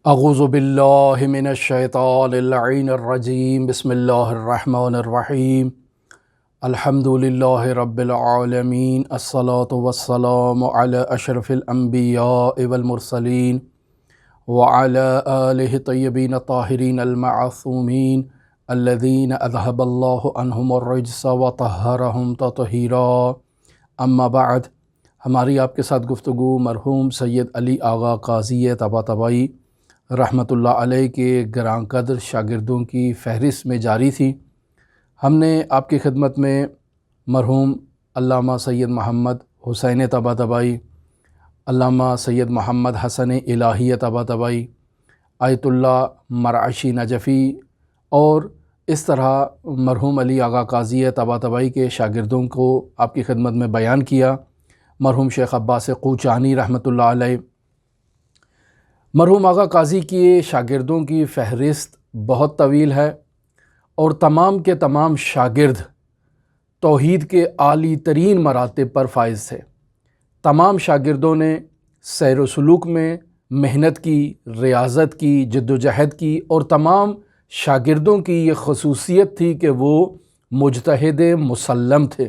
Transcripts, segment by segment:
اعوذ باللہ من الشیطان اللعین الرجیم بسم اللہ الرحمن الرحیم الحمدللہ رب العالمین الصلاة والسلام علی اشرف الانبیاء والمرسلین وعلی آلہ طیبین الطاہرین المعصومین الذین اذہب اللہ عنہم الرجس وطہرہم تطہیرا۔ اما بعد، ہماری آپ کے ساتھ گفتگو مرحوم سید علی آغا قاضی طباطبائی رحمۃ اللہ علیہ کے گراں قدر شاگردوں کی فہرست میں جاری تھی۔ ہم نے آپ کی خدمت میں مرحوم علامہ سید محمد حسین طباطبائی، علامہ سید محمد حسن الہی طباطبائی، آیت اللہ مرعشی نجفی اور اس طرح مرحوم علی آغا قاضی طباطبائی کے شاگردوں کو آپ کی خدمت میں بیان کیا۔ مرحوم شیخ عباس قوچانی رحمۃ اللہ علیہ، مرحوم آغا قاضی کے شاگردوں کی فہرست بہت طویل ہے اور تمام کے تمام شاگرد توحید کے عالی ترین مراتب پر فائز تھے۔ تمام شاگردوں نے سیر و سلوک میں محنت کی، ریاضت کی، جد و جہد کی، اور تمام شاگردوں کی یہ خصوصیت تھی کہ وہ مجتہد مسلم تھے۔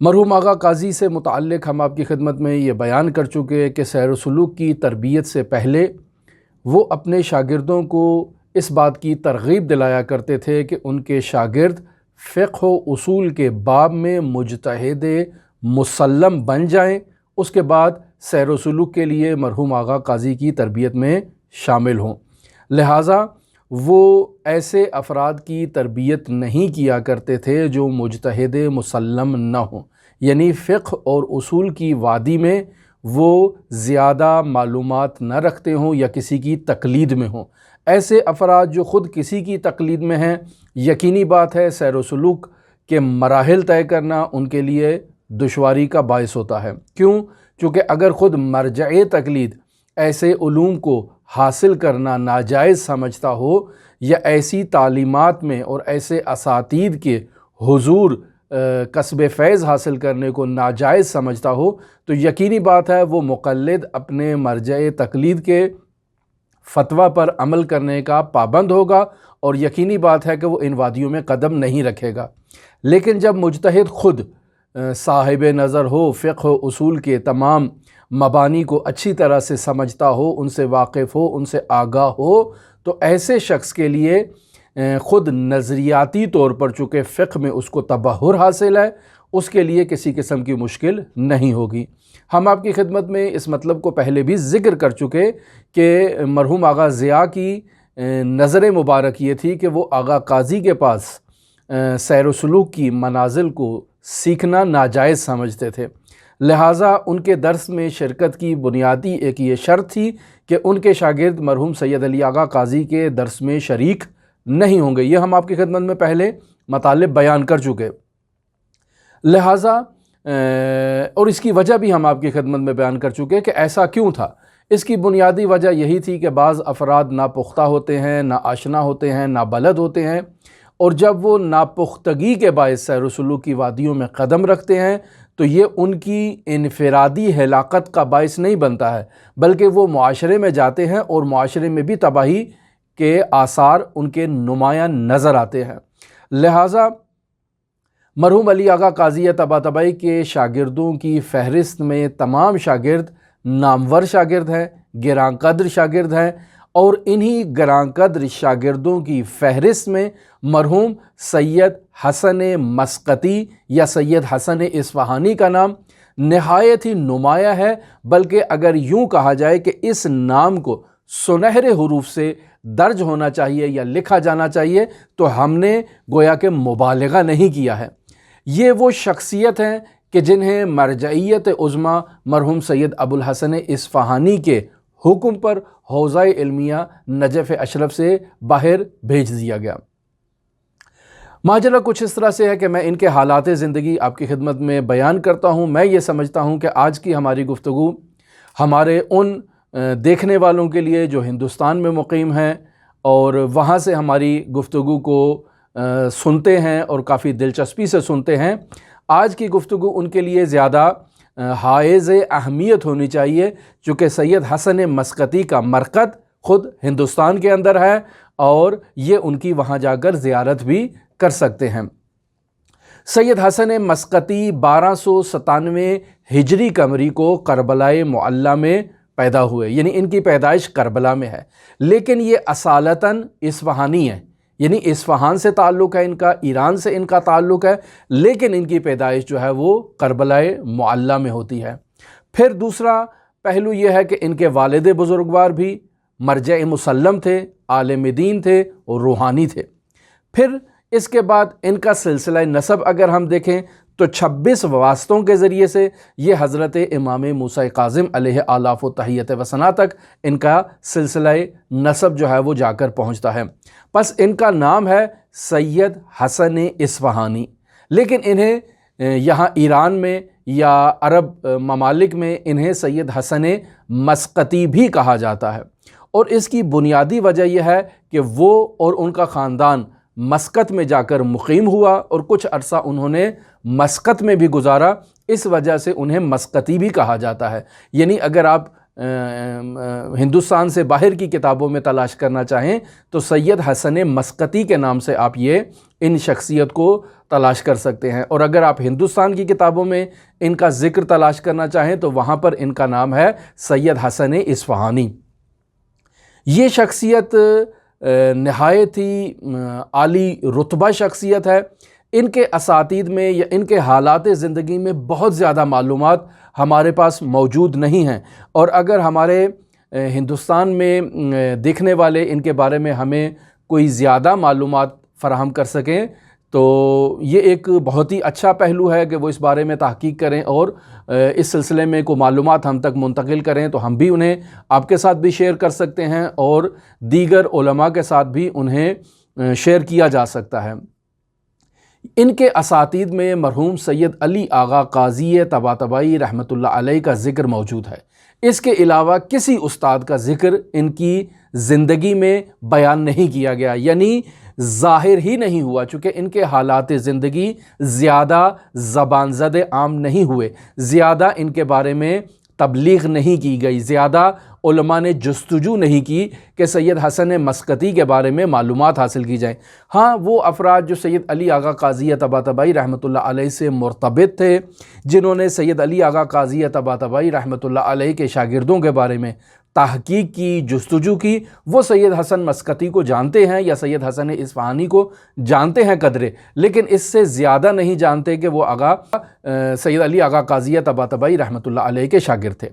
مرحوم آغا قاضی سے متعلق ہم آپ کی خدمت میں یہ بیان کر چکے کہ سیر و سلوک کی تربیت سے پہلے وہ اپنے شاگردوں کو اس بات کی ترغیب دلایا کرتے تھے کہ ان کے شاگرد فقہ و اصول کے باب میں مجتہد مسلم بن جائیں، اس کے بعد سیر و سلوک کے لیے مرحوم آغا قاضی کی تربیت میں شامل ہوں۔ لہٰذا وہ ایسے افراد کی تربیت نہیں کیا کرتے تھے جو مجتہد مسلم نہ ہوں، یعنی فقہ اور اصول کی وادی میں وہ زیادہ معلومات نہ رکھتے ہوں یا کسی کی تقلید میں ہوں۔ ایسے افراد جو خود کسی کی تقلید میں ہیں، یقینی بات ہے سیر و سلوک کے مراحل طے کرنا ان کے لیے دشواری کا باعث ہوتا ہے۔ کیوں؟ چونکہ اگر خود مرجع تقلید ایسے علوم کو حاصل کرنا ناجائز سمجھتا ہو یا ایسی تعلیمات میں اور ایسے اساتید کے حضور کسب فیض حاصل کرنے کو ناجائز سمجھتا ہو تو یقینی بات ہے وہ مقلد اپنے مرجع تقلید کے فتویٰ پر عمل کرنے کا پابند ہوگا اور یقینی بات ہے کہ وہ ان وادیوں میں قدم نہیں رکھے گا۔ لیکن جب مجتہد خود صاحب نظر ہو، فقہ و اصول کے تمام مبانی کو اچھی طرح سے سمجھتا ہو، ان سے واقف ہو، ان سے آگاہ ہو، تو ایسے شخص کے لیے خود نظریاتی طور پر چونکہ فقہ میں اس کو تبحر حاصل ہے، اس کے لیے کسی قسم کی مشکل نہیں ہوگی۔ ہم آپ کی خدمت میں اس مطلب کو پہلے بھی ذکر کر چکے کہ مرحوم آغا ضیاء کی نظر مبارک یہ تھی کہ وہ آغا قاضی کے پاس سیر و سلوک کی منازل کو سیکھنا ناجائز سمجھتے تھے، لہٰذا ان کے درس میں شرکت کی بنیادی ایک یہ شرط تھی کہ ان کے شاگرد مرحوم سید علی آغا قاضی کے درس میں شریک نہیں ہوں گے۔ یہ ہم آپ کی خدمت میں پہلے مطالب بیان کر چکے، لہٰذا اور اس کی وجہ بھی ہم آپ کی خدمت میں بیان کر چکے کہ ایسا کیوں تھا۔ اس کی بنیادی وجہ یہی تھی کہ بعض افراد ناپختہ ہوتے ہیں، نا آشنا ہوتے ہیں، نابلد ہوتے ہیں، اور جب وہ ناپختگی کے باعث سیر و سلوک کی وادیوں میں قدم رکھتے ہیں تو یہ ان کی انفرادی ہلاکت کا باعث نہیں بنتا ہے، بلکہ وہ معاشرے میں جاتے ہیں اور معاشرے میں بھی تباہی کے آثار ان کے نمایاں نظر آتے ہیں۔ لہٰذا مرحوم علی آغا قاضی طباطبائی کے شاگردوں کی فہرست میں تمام شاگرد نامور شاگرد ہیں، گراں قدر شاگرد ہیں، اور انہی گراں قدر شاگردوں کی فہرست میں مرحوم سید حسن مسقطی یا سید حسن اصفہانی کا نام نہایت ہی نمایاں ہے، بلکہ اگر یوں کہا جائے کہ اس نام کو سنہرے حروف سے درج ہونا چاہیے یا لکھا جانا چاہیے تو ہم نے گویا کہ مبالغہ نہیں کیا ہے۔ یہ وہ شخصیت ہیں کہ جنہیں مرجعیت عظمیٰ مرحوم سید ابوالحسن اصفہانی کے حکم پر حوزہ علمیہ نجف اشرف سے باہر بھیج دیا گیا۔ ماجرا کچھ اس طرح سے ہے کہ میں ان کے حالات زندگی آپ کی خدمت میں بیان کرتا ہوں۔ میں یہ سمجھتا ہوں کہ آج کی ہماری گفتگو ہمارے ان دیکھنے والوں کے لیے جو ہندوستان میں مقیم ہیں اور وہاں سے ہماری گفتگو کو سنتے ہیں اور کافی دلچسپی سے سنتے ہیں، آج کی گفتگو ان کے لیے زیادہ حائز اہمیت ہونی چاہیے، چونکہ سید حسن مسقطی کا مرقد خود ہندوستان کے اندر ہے اور یہ ان کی وہاں جا کر زیارت بھی کر سکتے ہیں۔ سید حسن مسقطی 1297 ہجری قمری کو کربلائے معلیٰ میں پیدا ہوئے، یعنی ان کی پیدائش کربلا میں ہے، لیکن یہ اصالتاً اصفہانی ہے، یعنی اصفہان سے تعلق ہے ان کا، ایران سے ان کا تعلق ہے، لیکن ان کی پیدائش جو ہے وہ کربلائے معلیٰ میں ہوتی ہے۔ پھر دوسرا پہلو یہ ہے کہ ان کے والد بزرگوار بھی مرجع مسلم تھے، عالم دین تھے اور روحانی تھے۔ پھر اس کے بعد ان کا سلسلہ نسب اگر ہم دیکھیں تو 26 واسطوں کے ذریعے سے یہ حضرت امام موسیٰ کاظم علیہ آلاف و تحیت و ثنا تک ان کا سلسلہ نسب جو ہے وہ جا کر پہنچتا ہے۔ پس ان کا نام ہے سید حسن اصفہانی، لیکن انہیں یہاں ایران میں یا عرب ممالک میں انہیں سید حسن مسقطی بھی کہا جاتا ہے، اور اس کی بنیادی وجہ یہ ہے کہ وہ اور ان کا خاندان مسقط میں جا کر مقیم ہوا اور کچھ عرصہ انہوں نے مسقط میں بھی گزارا، اس وجہ سے انہیں مسقطی بھی کہا جاتا ہے۔ یعنی اگر آپ ہندوستان سے باہر کی کتابوں میں تلاش کرنا چاہیں تو سید حسن مسقطی کے نام سے آپ ان شخصیت کو تلاش کر سکتے ہیں، اور اگر آپ ہندوستان کی کتابوں میں ان کا ذکر تلاش کرنا چاہیں تو وہاں پر ان کا نام ہے سید حسن اصفہانی۔ یہ شخصیت نہایت ہی عالی رتبہ شخصیت ہے۔ ان کے اساتید میں یا ان کے حالات زندگی میں بہت زیادہ معلومات ہمارے پاس موجود نہیں ہیں، اور اگر ہمارے ہندوستان میں دیکھنے والے ان کے بارے میں ہمیں کوئی زیادہ معلومات فراہم کر سکیں تو یہ ایک بہت ہی اچھا پہلو ہے کہ وہ اس بارے میں تحقیق کریں اور اس سلسلے میں کوئی معلومات ہم تک منتقل کریں، تو ہم بھی انہیں آپ کے ساتھ بھی شیئر کر سکتے ہیں اور دیگر علماء کے ساتھ بھی انہیں شیئر کیا جا سکتا ہے۔ ان کے اساتید میں مرحوم سید علی آغا قاضی طباطبائی رحمۃ اللہ علیہ کا ذکر موجود ہے۔ اس کے علاوہ کسی استاد کا ذکر ان کی زندگی میں بیان نہیں کیا گیا، یعنی ظاہر ہی نہیں ہوا، چونکہ ان کے حالات زندگی زیادہ زبان زد عام نہیں ہوئے، زیادہ ان کے بارے میں تبلیغ نہیں کی گئی، زیادہ علماء نے جستجو نہیں کی کہ سید حسن مسقطی کے بارے میں معلومات حاصل کی جائیں۔ ہاں، وہ افراد جو سید علی آغا قاضی طباطبائی رحمۃ اللہ علیہ سے مرتبط تھے، جنہوں نے سید علی آغا قاضی طباطبائی رحمۃ اللہ علیہ کے شاگردوں کے بارے میں تحقیق کی، جستجو کی، وہ سید حسن مسقطی کو جانتے ہیں یا سید حسن اصفہانی کو جانتے ہیں قدرے، لیکن اس سے زیادہ نہیں جانتے کہ وہ سید علی آغا قاضی طباطبائی رحمۃ اللہ علیہ کے شاگرد تھے۔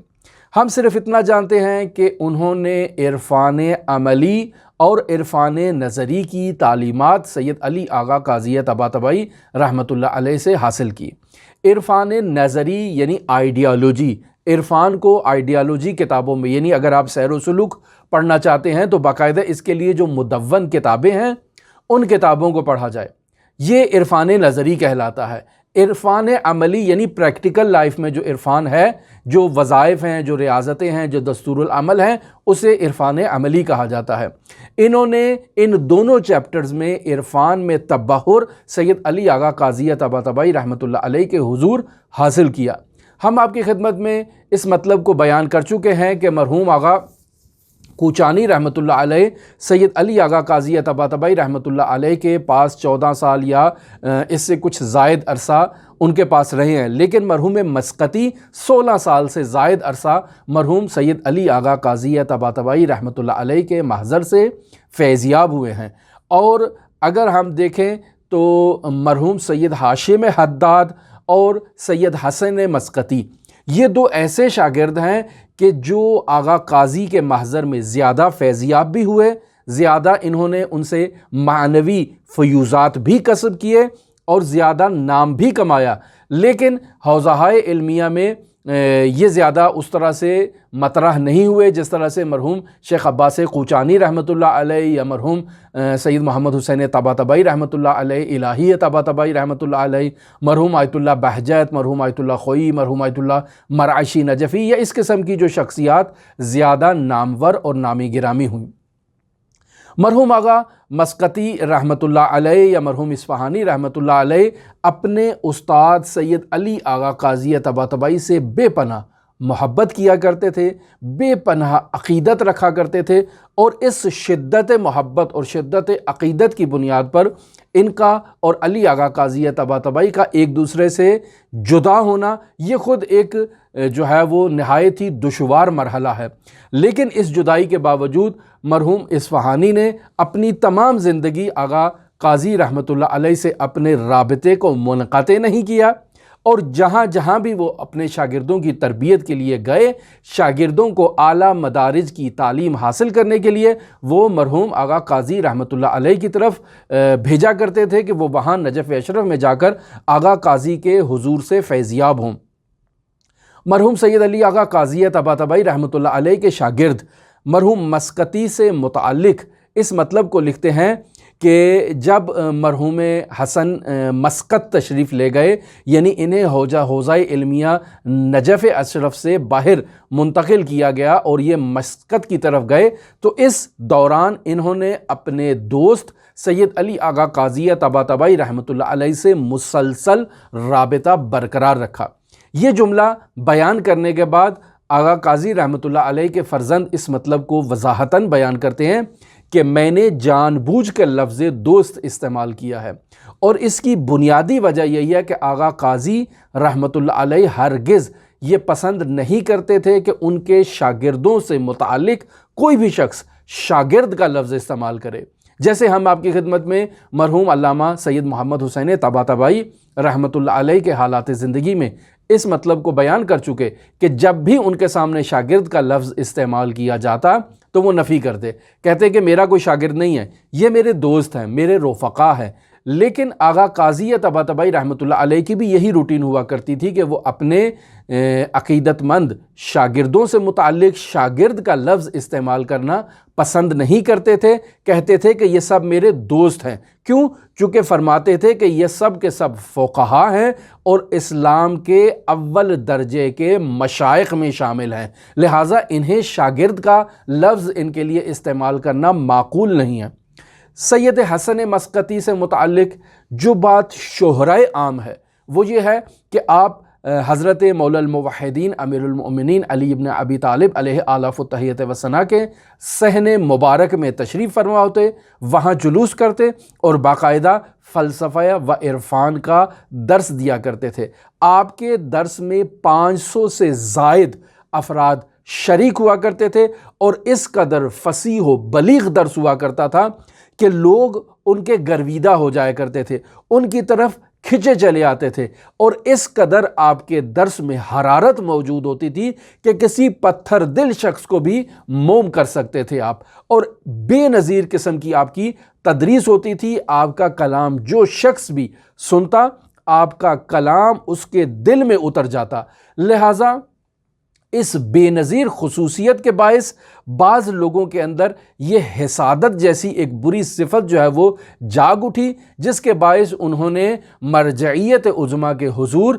ہم صرف اتنا جانتے ہیں کہ انہوں نے عرفان عملی اور عرفان نظری کی تعلیمات سید علی آغا قاضی طباطبائی رحمۃ اللہ علیہ سے حاصل کی۔ عرفان نظری یعنی آئیڈیالوجی، عرفان کو آئیڈیالوجی کتابوں میں، یعنی اگر آپ سیر و سلوک پڑھنا چاہتے ہیں تو باقاعدہ اس کے لیے جو مدون کتابیں ہیں ان کتابوں کو پڑھا جائے، یہ عرفان نظری کہلاتا ہے۔ عرفان عملی یعنی پریکٹیکل لائف میں جو عرفان ہے، جو وظائف ہیں، جو ریاضتیں ہیں، جو دستور العمل ہیں، اسے عرفان عملی کہا جاتا ہے۔ انہوں نے ان دونوں چیپٹرز میں عرفان میں تبحر سید علی آغا قاضی طباطبائی رحمۃ اللہ علیہ کے حضور حاصل کیا۔ ہم آپ کی خدمت میں اس مطلب کو بیان کر چکے ہیں کہ مرحوم آغا کوچانی رحمۃ اللہ علیہ سید علی آغا قاضی طباطبائی رحمۃ اللہ علیہ کے پاس 14 سال یا اس سے کچھ زائد عرصہ ان کے پاس رہے ہیں، لیکن مرحوم مسقطی 16 سال سے زائد عرصہ مرحوم سید علی آغا قاضی طباطبائی رحمۃ اللہ علیہ کے محضر سے فیضیاب ہوئے ہیں۔ اور اگر ہم دیکھیں تو مرحوم سید ہاشم حداد اور سید حسن مسقطی، یہ دو ایسے شاگرد ہیں کہ جو آغا قاضی کے محضر میں زیادہ فیضیاب بھی ہوئے، زیادہ انہوں نے ان سے معنوی فیوزات بھی کسب کیے اور زیادہ نام بھی کمایا، لیکن حوزہائے علمیہ میں یہ زیادہ اس طرح سے مطرح نہیں ہوئے جس طرح سے مرحوم شیخ عباس کوچانی رحمۃ اللہ علیہ یا مرحوم سید محمد حسین طباطبائی رحمۃ اللہ علیہ، الہی طباطبائی رحمۃ اللہ علیہ، مرحوم آیت اللہ بہجت، مرحوم آیت اللہ خوئی، مرحوم آیت اللہ مرعشی نجفی، یا اس قسم کی جو شخصیات زیادہ نامور اور نامی گرامی ہوئیں۔ مرحوم آغا مسقطی رحمۃ اللہ علیہ یا مرحوم اصفہانی رحمۃ اللہ علیہ اپنے استاد سید علی آغا قاضی طباطبائی سے بے پناہ محبت کیا کرتے تھے، بے پناہ عقیدت رکھا کرتے تھے، اور اس شدت محبت اور شدت عقیدت کی بنیاد پر ان کا اور علی آغا قاضی طباطبائی کا ایک دوسرے سے جدا ہونا یہ خود ایک جو ہے وہ نہایت ہی دشوار مرحلہ ہے۔ لیکن اس جدائی کے باوجود مرحوم اصفہانی نے اپنی تمام زندگی آغا قاضی رحمۃ اللہ علیہ سے اپنے رابطے کو منقطع نہیں کیا، اور جہاں جہاں بھی وہ اپنے شاگردوں کی تربیت کے لیے گئے، شاگردوں کو اعلیٰ مدارج کی تعلیم حاصل کرنے کے لیے وہ مرحوم آغا قاضی رحمۃ اللہ علیہ کی طرف بھیجا کرتے تھے کہ وہ وہاں نجف اشرف میں جا کر آغا قاضی کے حضور سے فیضیاب ہوں۔ مرحوم سید علی آغا قاضی طباطبائی رحمۃ اللہ علیہ کے شاگرد مرحوم مسقطی سے متعلق اس مطلب کو لکھتے ہیں کہ جب مرحوم حسن مسقط تشریف لے گئے، یعنی انہیں حوزہ علمیہ نجف اشرف سے باہر منتقل کیا گیا اور یہ مسقط کی طرف گئے، تو اس دوران انہوں نے اپنے دوست سید علی آغا قاضی طباطبائی رحمۃ اللہ علیہ سے مسلسل رابطہ برقرار رکھا۔ یہ جملہ بیان کرنے کے بعد آغا قاضی رحمۃ اللہ علیہ کے فرزند اس مطلب کو وضاحتاً بیان کرتے ہیں کہ میں نے جان بوجھ کے لفظ دوست استعمال کیا ہے، اور اس کی بنیادی وجہ یہی ہے کہ آغا قاضی رحمۃ اللہ علیہ ہرگز یہ پسند نہیں کرتے تھے کہ ان کے شاگردوں سے متعلق کوئی بھی شخص شاگرد کا لفظ استعمال کرے۔ جیسے ہم آپ کی خدمت میں مرحوم علامہ سید محمد حسین طباطبائی رحمۃ اللہ علیہ کے حالات زندگی میں اس مطلب کو بیان کر چکے کہ جب بھی ان کے سامنے شاگرد کا لفظ استعمال کیا جاتا تو وہ نفی کرتے، کہتے کہ میرا کوئی شاگرد نہیں ہے، یہ میرے دوست ہیں، میرے رفقا ہیں۔ لیکن آغا قاضی طباطبائی رحمۃ اللہ علیہ کی بھی یہی روٹین ہوا کرتی تھی کہ وہ اپنے عقیدت مند شاگردوں سے متعلق شاگرد کا لفظ استعمال کرنا پسند نہیں کرتے تھے، کہتے تھے کہ یہ سب میرے دوست ہیں۔ کیوں؟ چونکہ فرماتے تھے کہ یہ سب کے سب فقہا ہیں اور اسلام کے اول درجے کے مشائخ میں شامل ہیں، لہٰذا انہیں شاگرد کا لفظ ان کے لیے استعمال کرنا معقول نہیں ہے۔ سید حسن مسقطی سے متعلق جو بات شہرائے عام ہے وہ یہ ہے کہ آپ حضرت مولا الموحدین امیر المؤمنین علی ابن ابی طالب علیہ آلاف التحیت و ثنا کے صحن مبارک میں تشریف فرما ہوتے، وہاں جلوس کرتے اور باقاعدہ فلسفہ و عرفان کا درس دیا کرتے تھے۔ آپ کے درس میں 500 سے زائد افراد شریک ہوا کرتے تھے، اور اس قدر فصیح و بلیغ درس ہوا کرتا تھا کہ لوگ ان کے گرویدہ ہو جایا کرتے تھے، ان کی طرف کھنچے چلے آتے تھے، اور اس قدر آپ کے درس میں حرارت موجود ہوتی تھی کہ کسی پتھر دل شخص کو بھی موم کر سکتے تھے آپ، اور بے نظیر قسم کی آپ کی تدریس ہوتی تھی۔ آپ کا کلام جو شخص بھی سنتا، آپ کا کلام اس کے دل میں اتر جاتا، لہٰذا اس بے نظیر خصوصیت کے باعث بعض لوگوں کے اندر یہ حسادت جیسی ایک بری صفت جو ہے وہ جاگ اٹھی، جس کے باعث انہوں نے مرجعیت عظمیٰ کے حضور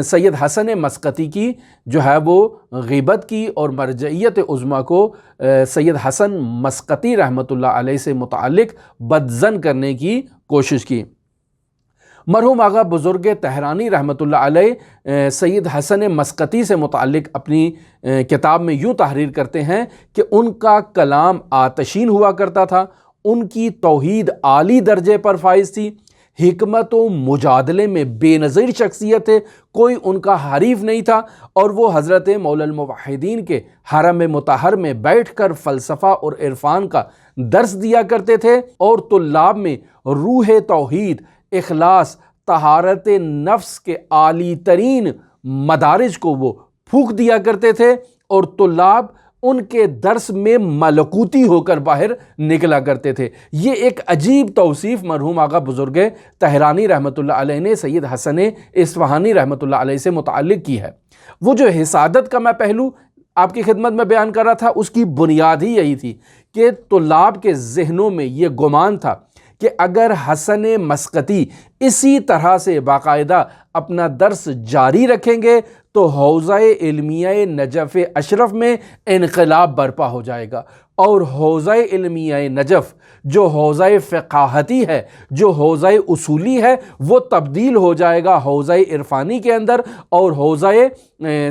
سید حسن مسقطی کی جو ہے وہ غیبت کی، اور مرجعیت عظمیٰ کو سید حسن مسقطی رحمۃ اللہ علیہ سے متعلق بدظن کرنے کی کوشش کی۔ مرحوم آغا بزرگ تہرانی رحمۃ اللہ علیہ سید حسن مسقطی سے متعلق اپنی کتاب میں یوں تحریر کرتے ہیں کہ ان کا کلام آتشین ہوا کرتا تھا، ان کی توحید عالی درجے پر فائز تھی، حکمت و مجادلے میں بے نظیر شخصیت ہے، کوئی ان کا حریف نہیں تھا، اور وہ حضرت مولا الموحدین کے حرم مطہر میں بیٹھ کر فلسفہ اور عرفان کا درس دیا کرتے تھے، اور طلاب میں روح توحید، اخلاص، طہارت نفس کے عالی ترین مدارج کو وہ پھونک دیا کرتے تھے، اور طلاب ان کے درس میں ملکوتی ہو کر باہر نکلا کرتے تھے۔ یہ ایک عجیب توصیف مرحوم آغا بزرگ تہرانی رحمۃ اللہ علیہ نے سید حسن اصفہانی رحمۃ اللہ علیہ سے متعلق کی ہے۔ وہ جو حسادت کا میں پہلو آپ کی خدمت میں بیان کر رہا تھا، اس کی بنیاد ہی یہی تھی کہ طلاب کے ذہنوں میں یہ گمان تھا کہ اگر حسن مسقطی اسی طرح سے باقاعدہ اپنا درس جاری رکھیں گے تو حوزہ علمیہ نجف اشرف میں انقلاب برپا ہو جائے گا، اور حوزہ علمیہ نجف جو حوزہ فقاہتی ہے، جو حوزہ اصولی ہے، وہ تبدیل ہو جائے گا حوزہ عرفانی کے اندر اور حوزہ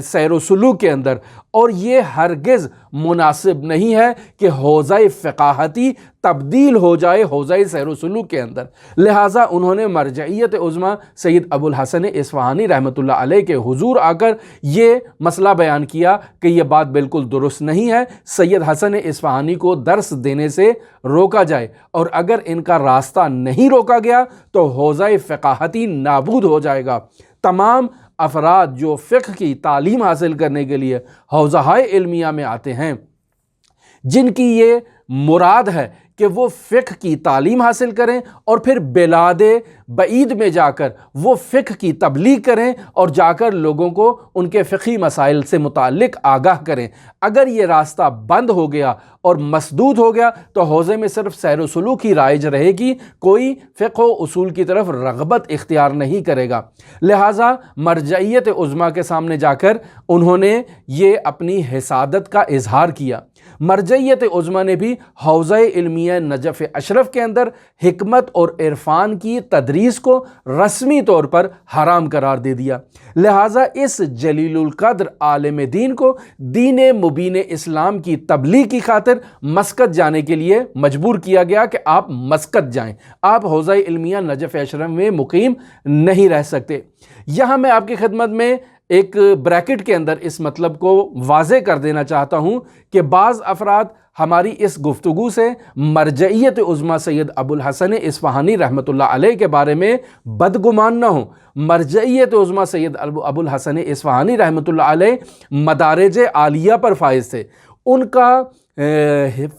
سیر و سلوک کے اندر، اور یہ ہرگز مناسب نہیں ہے کہ حوزہ فقاہتی تبدیل ہو جائے حوزہ سیر و سلوک کے اندر۔ لہٰذا انہوں نے مرجعیت عظمیٰ سید ابو الحسن اصفہانی رحمۃ اللہ علیہ کے حضور آ کر یہ مسئلہ بیان کیا کہ یہ بات بالکل درست نہیں ہے، سید حسن اصفہانی کو درس دینے سے روکا جائے، اور اگر ان کا راستہ نہیں روکا گیا تو حوزہ فقاہتی نابود ہو جائے گا۔ تمام افراد جو فقہ کی تعلیم حاصل کرنے کے لیے حوزہ علمیہ میں آتے ہیں، جن کی یہ مراد ہے کہ وہ فقہ کی تعلیم حاصل کریں اور پھر بلاد بعید میں جا کر وہ فقہ کی تبلیغ کریں اور جا کر لوگوں کو ان کے فقہی مسائل سے متعلق آگاہ کریں، اگر یہ راستہ بند ہو گیا اور مسدود ہو گیا تو حوزے میں صرف سیر و سلوک ہی رائج رہے گی، کوئی فقہ و اصول کی طرف رغبت اختیار نہیں کرے گا۔ لہٰذا مرجعیت عظمیٰ کے سامنے جا کر انہوں نے یہ اپنی حسادت کا اظہار کیا۔ مرجعیت عظمیٰ نے بھی حوزہ علمیہ نجف اشرف کے اندر حکمت اور عرفان کی تدریس کو رسمی طور پر حرام قرار دے دیا۔ لہٰذا اس جلیل القدر عالم دین کو دین مبین اسلام کی تبلیغ کی خاطر مسقط جانے کے لیے مجبور کیا گیا کہ آپ مسقط جائیں، آپ حوزہ علمیہ نجف اشرف میں مقیم نہیں رہ سکتے۔ یہاں میں آپ کی خدمت میں ایک بریکٹ کے اندر اس مطلب کو واضح کر دینا چاہتا ہوں کہ بعض افراد ہماری اس گفتگو سے مرجعیت عظمیٰ سید ابو الحسن اصفہانی رحمۃ اللہ علیہ کے بارے میں بدگمان نہ ہوں۔ مرجعیت عظمیٰ سید ابو الحسن اصفہانی رحمۃ اللہ علیہ مدارج عالیہ پر فائز تھے، ان کا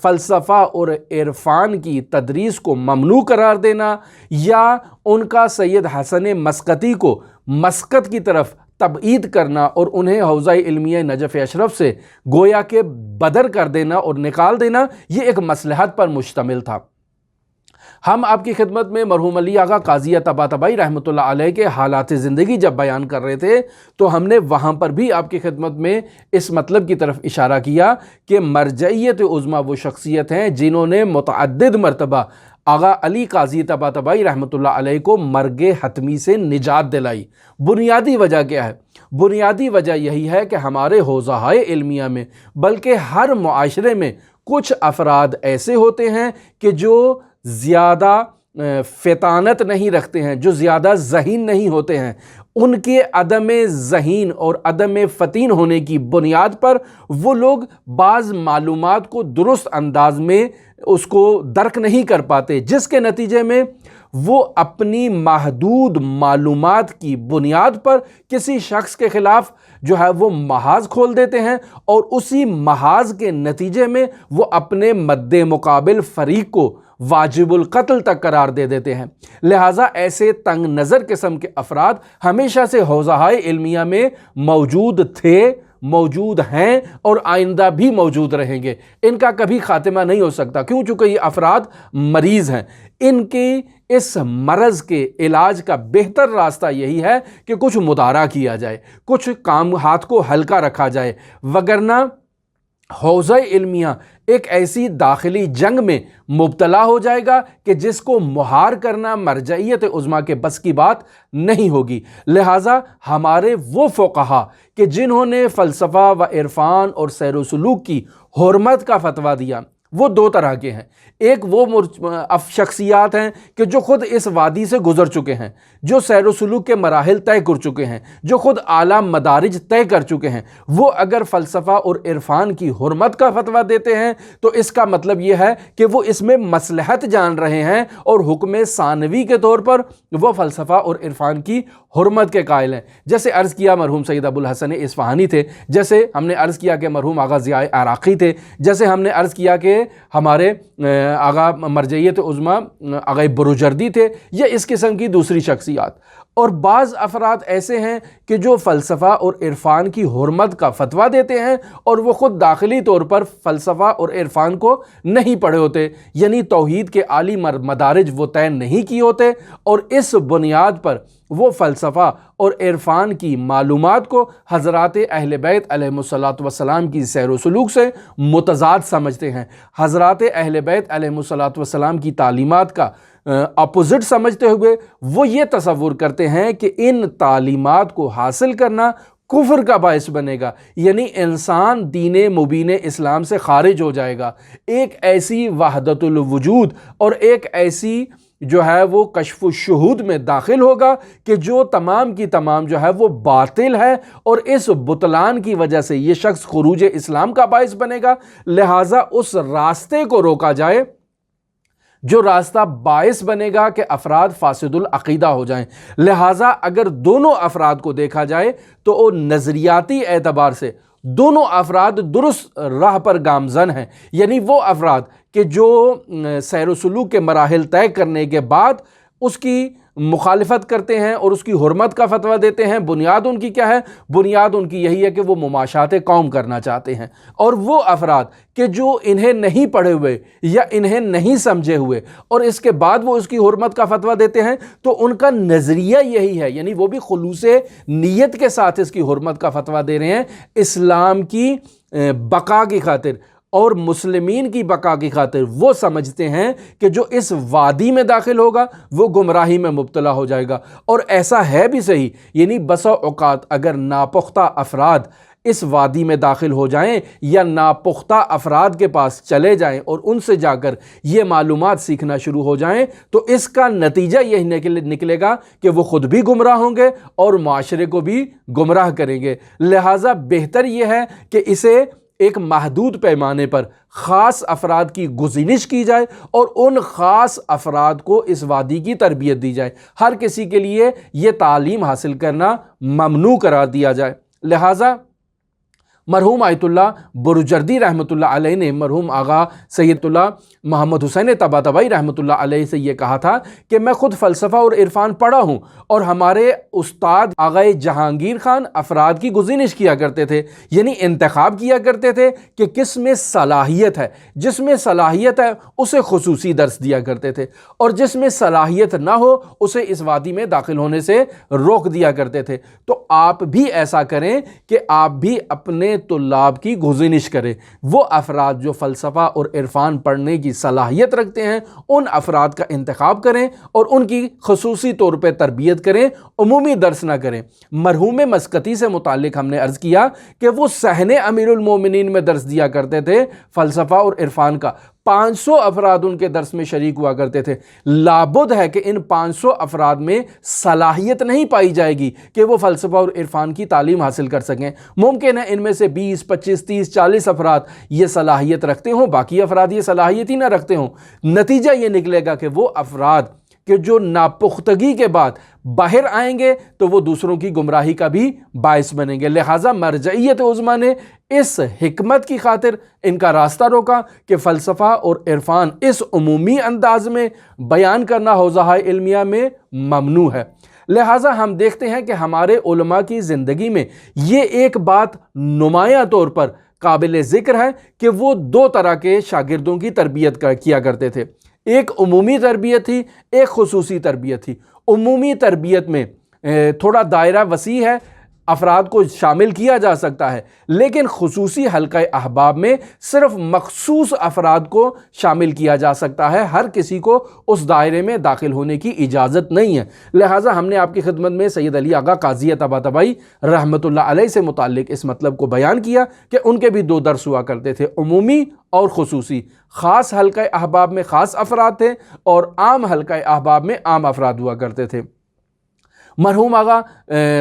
فلسفہ اور عرفان کی تدریس کو ممنوع قرار دینا یا ان کا سید حسن مسقطی کو مسقط کی طرف تبعید کرنا اور انہیں حوزہ علمیہ نجف اشرف سے گویا کہ بدر کر دینا اور نکال دینا، یہ ایک مصلحت پر مشتمل تھا۔ ہم آپ کی خدمت میں مرحوم علی آغا قاضی طباطبائی رحمۃ اللہ علیہ کے حالات زندگی جب بیان کر رہے تھے تو ہم نے وہاں پر بھی آپ کی خدمت میں اس مطلب کی طرف اشارہ کیا کہ مرجعیت عظمیٰ وہ شخصیت ہیں جنہوں نے متعدد مرتبہ آغا علی قاضی طباطبائی رحمۃ اللہ علیہ کو مرگ حتمی سے نجات دلائی۔ بنیادی وجہ کیا ہے؟ بنیادی وجہ یہی ہے کہ ہمارے حوزہ علمیہ میں بلکہ ہر معاشرے میں کچھ افراد ایسے ہوتے ہیں کہ جو زیادہ فطانت نہیں رکھتے ہیں، جو زیادہ ذہین نہیں ہوتے ہیں، ان کے عدم ذہین اور عدم فطین ہونے کی بنیاد پر وہ لوگ بعض معلومات کو درست انداز میں اس کو درک نہیں کر پاتے، جس کے نتیجے میں وہ اپنی محدود معلومات کی بنیاد پر کسی شخص کے خلاف جو ہے وہ محاذ کھول دیتے ہیں اور اسی محاذ کے نتیجے میں وہ اپنے مد مقابل فریق کو واجب القتل تک قرار دے دیتے ہیں۔ لہٰذا ایسے تنگ نظر قسم کے افراد ہمیشہ سے حوزہ علمیہ میں موجود تھے، موجود ہیں اور آئندہ بھی موجود رہیں گے۔ ان کا کبھی خاتمہ نہیں ہو سکتا، کیوں؟ چونکہ یہ افراد مریض ہیں۔ ان کے اس مرض کے علاج کا بہتر راستہ یہی ہے کہ کچھ مدارا کیا جائے، کچھ کام ہاتھ کو ہلکا رکھا جائے، وگرنہ حوزہ علمیہ ایک ایسی داخلی جنگ میں مبتلا ہو جائے گا کہ جس کو مہار کرنا مرجعیت عظمیٰ کے بس کی بات نہیں ہوگی۔ لہٰذا ہمارے وہ فقہا کہ جنہوں نے فلسفہ و عرفان اور سیر و سلوک کی حرمت کا فتویٰ دیا، وہ دو طرح کے ہیں۔ ایک وہ شخصیات ہیں کہ جو خود اس وادی سے گزر چکے ہیں، جو سیر و سلوک کے مراحل طے کر چکے ہیں، جو خود اعلیٰ مدارج طے کر چکے ہیں، وہ اگر فلسفہ اور عرفان کی حرمت کا فتویٰ دیتے ہیں تو اس کا مطلب یہ ہے کہ وہ اس میں مصلحت جان رہے ہیں اور حکم ثانوی کے طور پر وہ فلسفہ اور عرفان کی حرمت کے قائل ہیں۔ جیسے عرض کیا مرحوم سید ابو الحسن اصفہانی تھے، جیسے ہم نے عرض کیا کہ مرحوم آغا ضیاء عراقی تھے، جیسے ہم نے عرض کیا کہ ہمارے آغا مرجعیت عظمیٰ آغا بروجردی تھے، یا اس قسم کی دوسری شخصیات۔ اور بعض افراد ایسے ہیں کہ جو فلسفہ اور عرفان کی حرمت کا فتویٰ دیتے ہیں اور وہ خود داخلی طور پر فلسفہ اور عرفان کو نہیں پڑھے ہوتے، یعنی توحید کے عالی مدارج وہ طے نہیں کیے ہوتے، اور اس بنیاد پر وہ فلسفہ اور عرفان کی معلومات کو حضرات اہل بیت علیہم السلام کی سیر و سلوک سے متضاد سمجھتے ہیں، حضرات اہل بیت علیہم السلام کی تعلیمات کا اپوزٹ سمجھتے ہوئے وہ یہ تصور کرتے ہیں کہ ان تعلیمات کو حاصل کرنا کفر کا باعث بنے گا، یعنی انسان دین مبین اسلام سے خارج ہو جائے گا، ایک ایسی وحدت الوجود اور ایک ایسی جو ہے وہ کشف الشہود میں داخل ہوگا کہ جو تمام کی تمام جو ہے وہ باطل ہے، اور اس بطلان کی وجہ سے یہ شخص خروج اسلام کا باعث بنے گا۔ لہٰذا اس راستے کو روکا جائے جو راستہ باعث بنے گا کہ افراد فاسد العقیدہ ہو جائیں۔ لہٰذا اگر دونوں افراد کو دیکھا جائے تو وہ نظریاتی اعتبار سے دونوں افراد درست راہ پر گامزن ہیں، یعنی وہ افراد کہ جو سیر و سلوک کے مراحل طے کرنے کے بعد اس کی مخالفت کرتے ہیں اور اس کی حرمت کا فتویٰ دیتے ہیں، بنیاد ان کی کیا ہے؟ بنیاد ان کی یہی ہے کہ وہ مماشات قوم کرنا چاہتے ہیں۔ اور وہ افراد کہ جو انہیں نہیں پڑھے ہوئے یا انہیں نہیں سمجھے ہوئے اور اس کے بعد وہ اس کی حرمت کا فتویٰ دیتے ہیں، تو ان کا نظریہ یہی ہے، یعنی وہ بھی خلوص نیت کے ساتھ اس کی حرمت کا فتویٰ دے رہے ہیں، اسلام کی بقا کی خاطر اور مسلمین کی بقا کی خاطر۔ وہ سمجھتے ہیں کہ جو اس وادی میں داخل ہوگا وہ گمراہی میں مبتلا ہو جائے گا، اور ایسا ہے بھی صحیح، یعنی بسا اوقات اگر ناپختہ افراد اس وادی میں داخل ہو جائیں یا ناپختہ افراد کے پاس چلے جائیں اور ان سے جا کر یہ معلومات سیکھنا شروع ہو جائیں، تو اس کا نتیجہ یہ نکلے گا کہ وہ خود بھی گمراہ ہوں گے اور معاشرے کو بھی گمراہ کریں گے۔ لہٰذا بہتر یہ ہے کہ اسے ایک محدود پیمانے پر خاص افراد کی گزینش کی جائے اور ان خاص افراد کو اس وادی کی تربیت دی جائے، ہر کسی کے لیے یہ تعلیم حاصل کرنا ممنوع قرار دیا جائے۔ لہٰذا مرحوم آیت اللہ برجردی رحمۃ اللہ علیہ نے مرحوم آغا سید اللہ محمد حسین طباطبائی رحمۃ اللہ علیہ سے یہ کہا تھا کہ میں خود فلسفہ اور عرفان پڑھا ہوں، اور ہمارے استاد آغا جہانگیر خان افراد کی گزینش کیا کرتے تھے، یعنی انتخاب کیا کرتے تھے کہ کس میں صلاحیت ہے، جس میں صلاحیت ہے اسے خصوصی درس دیا کرتے تھے، اور جس میں صلاحیت نہ ہو اسے اس وادی میں داخل ہونے سے روک دیا کرتے تھے۔ تو آپ بھی ایسا کریں کہ آپ بھی اپنے طلاب کی گزینش کریں، وہ افراد جو فلسفہ اور عرفان پڑھنے کی صلاحیت رکھتے ہیں ان افراد کا انتخاب کریں اور ان کی خصوصی طور پہ تربیت کریں، عمومی درس نہ کریں۔ مرحوم مسقطی سے متعلق ہم نے عرض کیا کہ وہ صحن امیر المومنین میں درس دیا کرتے تھے فلسفہ اور عرفان کا، 500 افراد ان کے درس میں شریک ہوا کرتے تھے۔ لابد ہے کہ ان 500 افراد میں صلاحیت نہیں پائی جائے گی کہ وہ فلسفہ اور عرفان کی تعلیم حاصل کر سکیں۔ ممکن ہے ان میں سے 20 25 30 40 افراد یہ صلاحیت رکھتے ہوں، باقی افراد یہ صلاحیت ہی نہ رکھتے ہوں۔ نتیجہ یہ نکلے گا کہ وہ افراد کہ جو ناپختگی کے بعد باہر آئیں گے تو وہ دوسروں کی گمراہی کا بھی باعث بنیں گے۔ لہٰذا مرجعیت عظمیٰ نے اس حکمت کی خاطر ان کا راستہ روکا کہ فلسفہ اور عرفان اس عمومی انداز میں بیان کرنا حوزہ علمیہ میں ممنوع ہے۔ لہٰذا ہم دیکھتے ہیں کہ ہمارے علماء کی زندگی میں یہ ایک بات نمایاں طور پر قابل ذکر ہے کہ وہ 2 طرح کے شاگردوں کی تربیت کیا کرتے تھے، ایک عمومی تربیت تھی، ایک خصوصی تربیت تھی۔ عمومی تربیت میں تھوڑا دائرہ وسیع ہے، افراد کو شامل کیا جا سکتا ہے، لیکن خصوصی حلقہ احباب میں صرف مخصوص افراد کو شامل کیا جا سکتا ہے، ہر کسی کو اس دائرے میں داخل ہونے کی اجازت نہیں ہے۔ لہٰذا ہم نے آپ کی خدمت میں سید علی آغا قاضی طباطبائی رحمۃ اللہ علیہ سے متعلق اس مطلب کو بیان کیا کہ ان کے بھی 2 درس ہوا کرتے تھے، عمومی اور خصوصی۔ خاص حلقہ احباب میں خاص افراد تھے اور عام حلقہ احباب میں عام افراد ہوا کرتے تھے۔ مرحوم آغا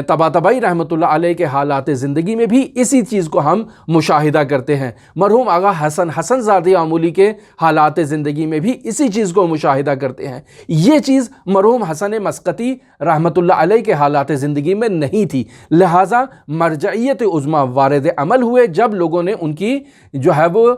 طباطبائی رحمۃ اللہ علیہ کے حالات زندگی میں بھی اسی چیز کو ہم مشاہدہ کرتے ہیں۔ مرحوم آغا حسن زادی آمولی کے حالات زندگی میں بھی اسی چیز کو مشاہدہ کرتے ہیں۔ یہ چیز مرحوم حسن مسقطی رحمۃ اللہ علیہ کے حالات زندگی میں نہیں تھی، لہٰذا مرجعیت عظمیٰ وارد عمل ہوئے جب لوگوں نے ان کی جو ہے وہ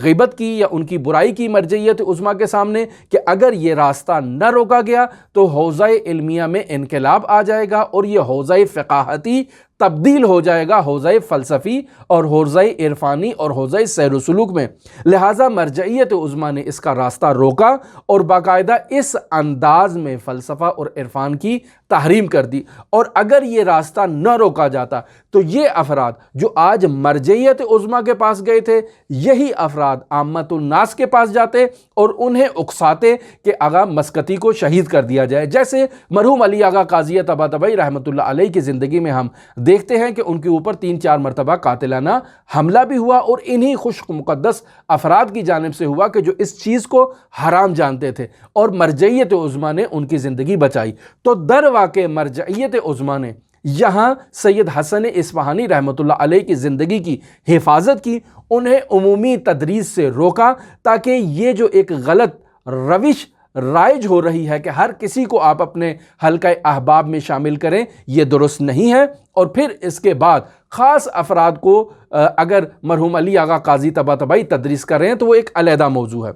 غیبت کی یا ان کی برائی کی مرجعیت عظمیٰ کے سامنے کہ اگر یہ راستہ نہ روکا گیا تو حوزہ علمیہ میں انقلاب آ جائے گا اور یہ حوزہ فقاہتی تبدیل ہو جائے گا حوزہ فلسفی اور حوزہ عرفانی اور حوزہ سیر و سلوک میں۔ لہٰذا مرجعیت عظمیٰ نے اس کا راستہ روکا اور باقاعدہ اس انداز میں فلسفہ اور عرفان کی تحریم کر دی، اور اگر یہ راستہ نہ روکا جاتا تو یہ افراد جو آج مرجعیت عظمیٰ کے پاس گئے تھے، یہی افراد عامت الناس کے پاس جاتے اور انہیں اکساتے کہ آغا مسکتی کو شہید کر دیا جائے۔ جیسے مرحوم علی آغا قاضی طباطبائی رحمۃ اللہ علیہ کی زندگی میں ہم دیکھتے ہیں کہ ان کے اوپر 3-4 مرتبہ قاتلانہ حملہ بھی ہوا، اور انہی خشک مقدس افراد کی جانب سے ہوا کہ جو اس چیز کو حرام جانتے تھے، اور مرجعیت عظمیٰ نے ان کی زندگی بچائی۔ تو در واقع مرجعیت عظمیٰ نے یہاں سید حسن اصفہانی رحمۃ اللہ علیہ کی زندگی کی حفاظت کی، انہیں عمومی تدریس سے روکا تاکہ یہ جو ایک غلط روش رائج ہو رہی ہے کہ ہر کسی کو آپ اپنے حلقہ احباب میں شامل کریں، یہ درست نہیں ہے۔ اور پھر اس کے بعد خاص افراد کو اگر مرحوم علی آغا قاضی طباطبائی تدریس کر رہے ہیں تو وہ ایک علیحدہ موضوع ہے۔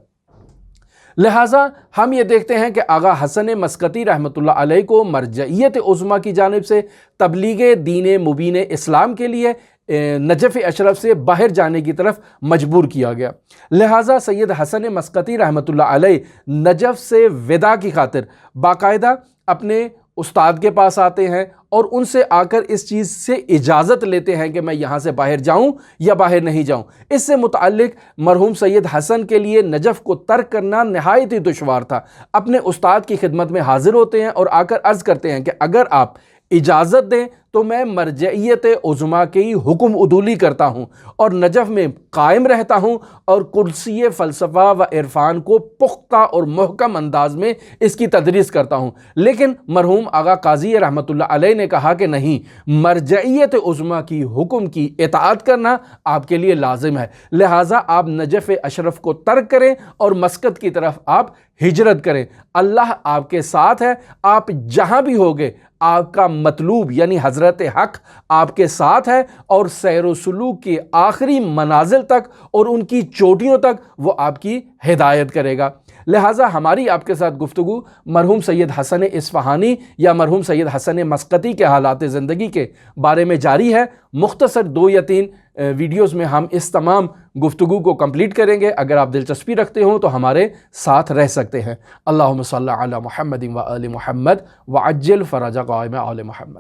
لہٰذا ہم یہ دیکھتے ہیں کہ آغا حسن مسکتی رحمۃ اللہ علیہ کو مرجعیت عظمیٰ کی جانب سے تبلیغ دین مبین اسلام کے لیے نجف اشرف سے باہر جانے کی طرف مجبور کیا گیا۔ لہٰذا سید حسن مسکتی رحمۃ اللہ علیہ نجف سے وداع کی خاطر باقاعدہ اپنے استاد کے پاس آتے ہیں اور ان سے آ کر اس چیز سے اجازت لیتے ہیں کہ میں یہاں سے باہر جاؤں یا باہر نہیں جاؤں۔ اس سے متعلق مرحوم سید حسن کے لیے نجف کو ترک کرنا نہایت ہی دشوار تھا۔ اپنے استاد کی خدمت میں حاضر ہوتے ہیں اور آ کر عرض کرتے ہیں کہ اگر آپ اجازت دیں تو میں مرجعیت عظمیٰ کی حکم عدولی کرتا ہوں اور نجف میں قائم رہتا ہوں اور کرسی فلسفہ و عرفان کو پختہ اور محکم انداز میں اس کی تدریس کرتا ہوں۔ لیکن مرحوم آغا قاضی رحمۃ اللہ علیہ نے کہا کہ نہیں، مرجعیت عظمیٰ کی حکم کی اطاعت کرنا آپ کے لیے لازم ہے، لہٰذا آپ نجف اشرف کو ترک کریں اور مسقط کی طرف آپ ہجرت کریں۔ اللہ آپ کے ساتھ ہے، آپ جہاں بھی ہوگے آپ کا مطلوب یعنی حضرت حق آپ کے ساتھ ہے، اور سیر و سلوک کی آخری منازل تک اور ان کی چوٹیوں تک وہ آپ کی ہدایت کرے گا۔ لہٰذا ہماری آپ کے ساتھ گفتگو مرحوم سید حسن اصفہانی یا مرحوم سید حسن مسقطی کے حالات زندگی کے بارے میں جاری ہے۔ مختصر 2 یا 3 ویڈیوز میں ہم اس تمام گفتگو کو کمپلیٹ کریں گے۔ اگر آپ دلچسپی رکھتے ہوں تو ہمارے ساتھ رہ سکتے ہیں۔ اللہم صلی علی محمد و آل محمد وعجل فرج قائم آل محمد۔